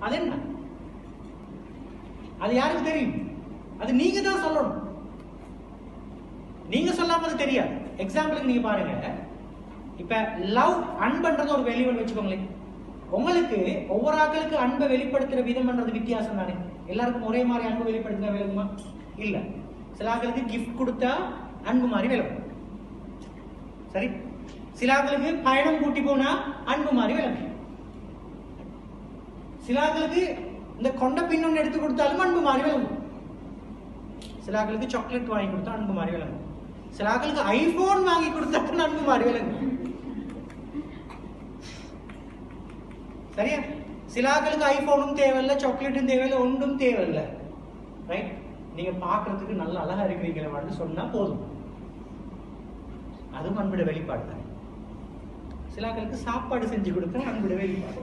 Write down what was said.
அது என்ன? அது யாருக்கு தெரியும்? அது நீங்க தான் சொல்லணும். நீங்க சொல்லாம அது தெரியாது. எக்ஸாம்பிளுக்கு நீங்க பாருங்க, இப்ப லவ் அன்புன்றது ஒரு வெளிவன் வச்சுக்கோங்களேன். உங்களுக்கு ஒவ்வொரு ஆட்களுக்கு அன்பை வெளிப்படுத்துற விதம்ன்றது வித்தியாசம் தானே. எல்லாருக்கும் ஒரே மாதிரி அன்பு வெளிப்படுத்தினா விளங்குமா? இல்ல. சில ஆட்களுக்கு கிஃப்ட் கொடுத்தா அன்பு மாதிரி விளங்கும். சரி, சில ஆட்களுக்கு பயணம் கூட்டி போனா அன்பு மாதிரி விளங்கும். சில ஆட்களுக்கு இந்த கொண்ட பின்னொன்னு எடுத்து கொடுத்தாலும் அன்பு மாதிரி விளங்கும். சில ஆட்களுக்கு சாக்லேட் வாங்கி கொடுத்தா அன்பு மாதிரி விளங்கும். சில ஆட்களுக்கு ஐபோன் வாங்கி கொடுத்தா அன்பு மாதிரி விளங்கும். சரியா? சில ஆட்களுக்கு ஐபோனும் தேவையில்லை, சாக்லேட்டும் தேவையில்லை, ஒன்றும் தேவையில்லை. ரைட்? நீங்க பாக்குறதுக்கு நல்ல அழகா இருக்கிறீங்களா மாதிரி சொன்னா போதும். அதுவும் அன்புட வெளிப்பாடு தான். சில ஆட்களுக்கு சாப்பாடு செஞ்சு கொடுத்தா அன்புட வெளிப்பாடு.